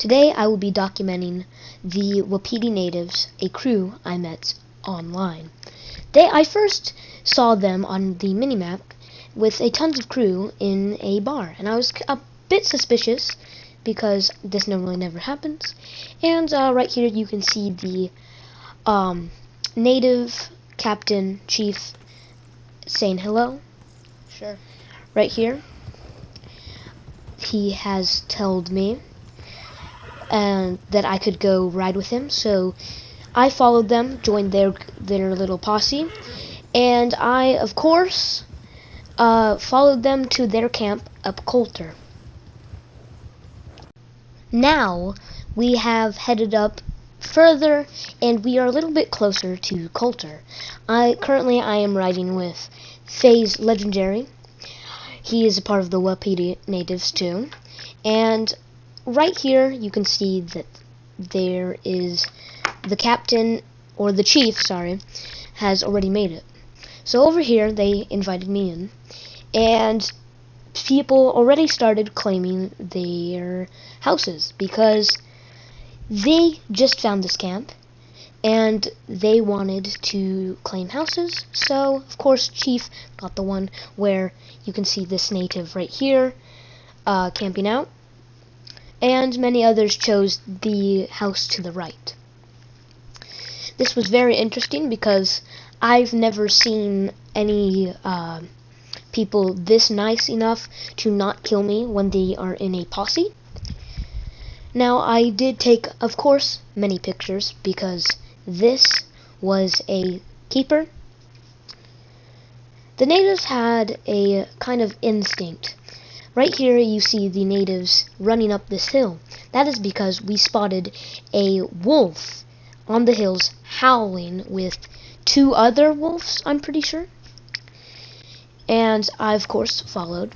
Today I will be documenting the Wapiti natives, a crew I met online. I first saw them on the minimap with a tons of crew in a bar, and I was a bit suspicious because this normally never happens. And right here you can see the native captain chief saying hello. Sure. Right here he has told me that I could go ride with him, so I followed them, joined their little posse, and I of course followed them to their camp up Coulter. Now we have headed up further, and we are a little bit closer to Coulter. Currently I am riding with FaZe Legendary. He is a part of the Wapiti natives too, and right here you can see that there is the captain, or the chief, sorry, has already made it. So over here they invited me in, and people already started claiming their houses because they just found this camp and they wanted to claim houses. So of course Chief got the one where you can see this native right here camping out, and many others chose the house to the right. This was very interesting because I've never seen any people this nice enough to not kill me when they are in a posse. Now I did take, of course, many pictures because this was a keeper. The natives had a kind of instinct. Right here you see the natives running up this hill. That is because we spotted a wolf on the hills howling with two other wolves, I'm pretty sure. And I of course followed.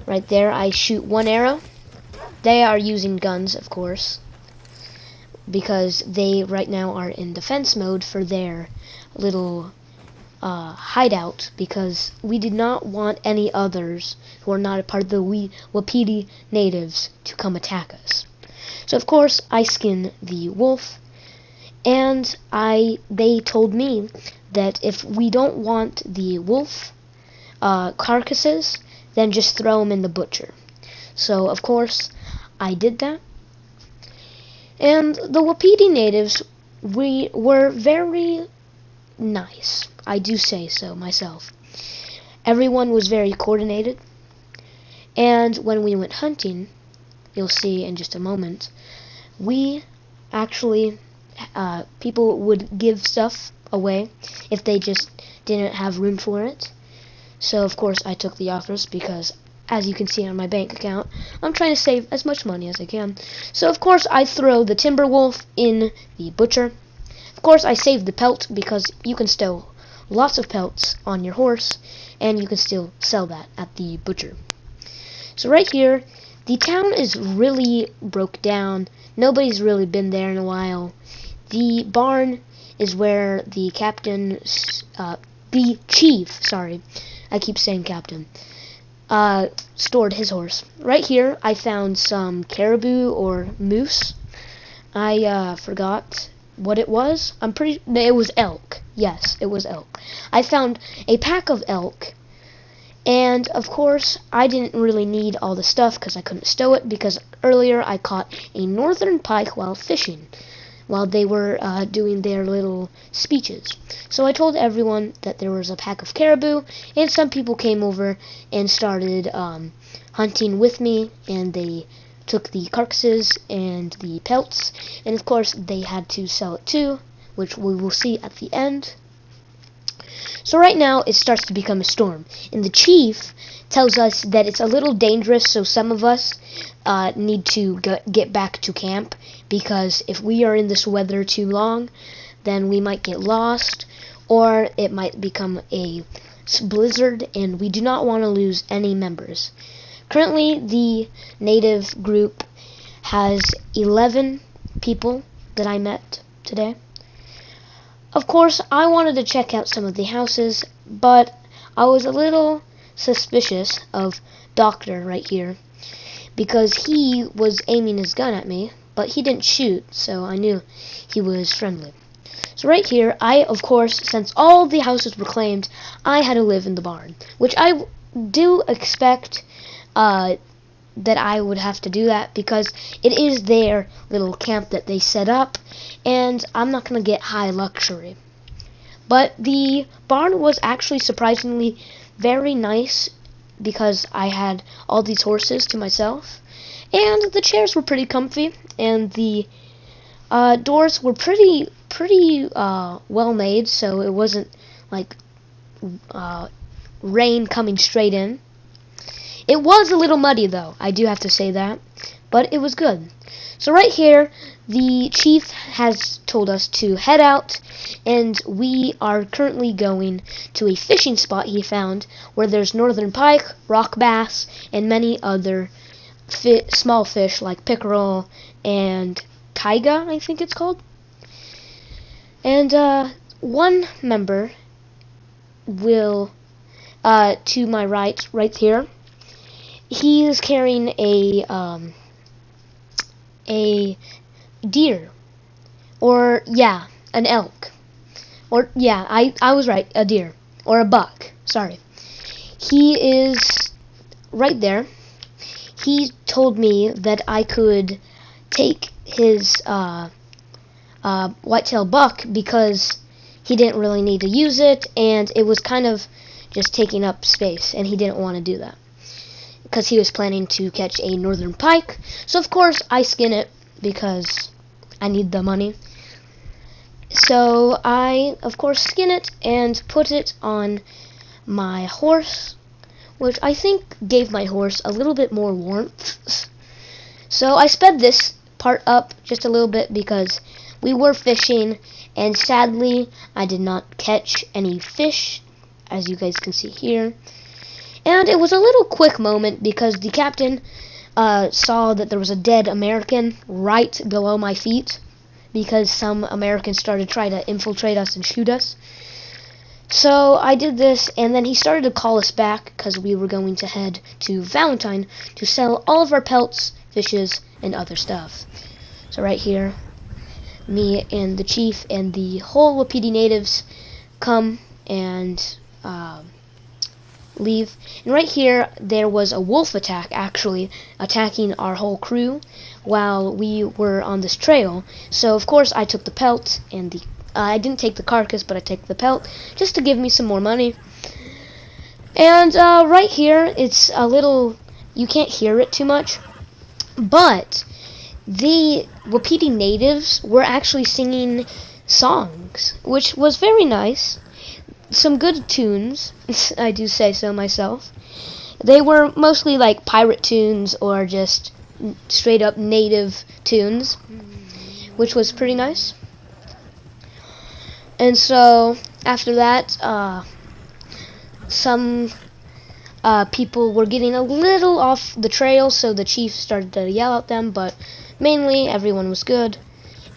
Right there I shoot one arrow. They are using guns, of course, because they right now are in defense mode for their little hideout, because we did not want any others who are not a part of the Wapiti natives to come attack us. So of course I skinned the wolf, and they told me that if we don't want the wolf carcasses, then just throw them in the butcher. So of course I did that, and the Wapiti natives, we were very nice. I do say so myself. Everyone was very coordinated, and when we went hunting, you'll see in just a moment, we actually people would give stuff away if they just didn't have room for it. So of course I took the offers because, as you can see on my bank account, I'm trying to save as much money as I can. So of course I throw the timber wolf in the butcher. Of course I saved the pelt because you can stow lots of pelts on your horse and you can still sell that at the butcher. So right here, the town is really broke down. Nobody's really been there in a while. The barn is where the captain, the chief, sorry, I keep saying captain, stored his horse. Right here I found some caribou or moose. I forgot what it was. It was elk. Yes, it was elk. I found a pack of elk, and of course I didn't really need all the stuff because I couldn't stow it, because earlier I caught a northern pike while fishing, while they were doing their little speeches. So I told everyone that there was a pack of caribou, and some people came over and started hunting with me, and they took the carcasses and the pelts, and of course they had to sell it too, which we will see at the end. So right now it starts to become a storm, and the chief tells us that it's a little dangerous, so some of us need to get back to camp, because if we are in this weather too long, then we might get lost, or it might become a blizzard, and we do not want to lose any members. Currently the native group has 11 people that I met today. Of course I wanted to check out some of the houses, but I was a little suspicious of Doctor right here, because he was aiming his gun at me, but he didn't shoot, so I knew he was friendly. So right here, I, of course, since all the houses were claimed, I had to live in the barn, which I do expect that I would have to do that because it is their little camp that they set up, and I'm not going to get high luxury. But the barn was actually surprisingly very nice because I had all these horses to myself, and the chairs were pretty comfy, and the doors were pretty well made, so it wasn't like rain coming straight in. It was a little muddy though, I do have to say that, but it was good. So right here, the chief has told us to head out, and we are currently going to a fishing spot he found where there's northern pike, rock bass, and many other small fish like pickerel and taiga, I think it's called. And one member will, to my right here, he is carrying a deer, or yeah, an elk, or yeah, I was right, a deer, or a buck, sorry. He is right there. He told me that I could take his whitetail buck because he didn't really need to use it, and it was kind of just taking up space, and he didn't want to do that because he was planning to catch a northern pike. So of course I skin it because I need the money. So I of course skin it and put it on my horse, which I think gave my horse a little bit more warmth. So I sped this part up just a little bit because we were fishing, and sadly I did not catch any fish, as you guys can see here. And it was a little quick moment because the captain saw that there was a dead American right below my feet because some Americans started trying to infiltrate us and shoot us. So I did this, and then he started to call us back because we were going to head to Valentine to sell all of our pelts, fishes, and other stuff. So right here, me and the chief and the whole Wapiti natives come and leave. And right here, there was a wolf attack, actually, attacking our whole crew while we were on this trail. So, of course, I took the pelt, and the I didn't take the carcass, but I took the pelt, just to give me some more money. And right here, it's a little, you can't hear it too much, but the Wapiti natives were actually singing songs, which was very nice. Some good tunes, I do say so myself. They were mostly like pirate tunes or just straight up native tunes, which was pretty nice. And so after that, some people were getting a little off the trail, so the chief started to yell at them, but mainly everyone was good,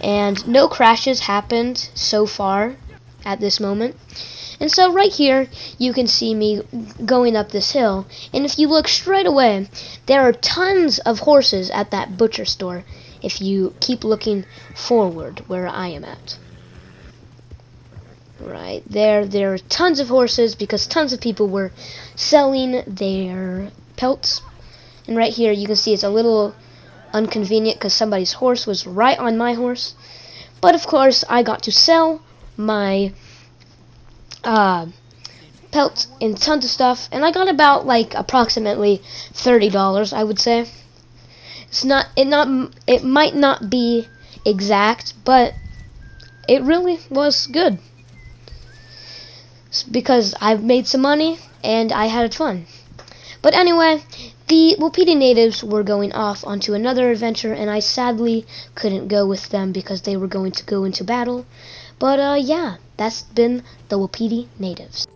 and no crashes happened so far at this moment. And so right here, you can see me going up this hill, and if you look straight away, there are tons of horses at that butcher store if you keep looking forward where I am at. Right there are tons of horses because tons of people were selling their pelts. And right here, you can see it's a little inconvenient because somebody's horse was right on my horse. But of course, I got to sell my pelts and tons of stuff, and I got about like approximately $30, I would say. It might not be exact, but it really was good because I've made some money and I had fun. But anyway, the Wapiti natives were going off onto another adventure, and I sadly couldn't go with them because they were going to go into battle. But yeah, that's been the Wapiti natives.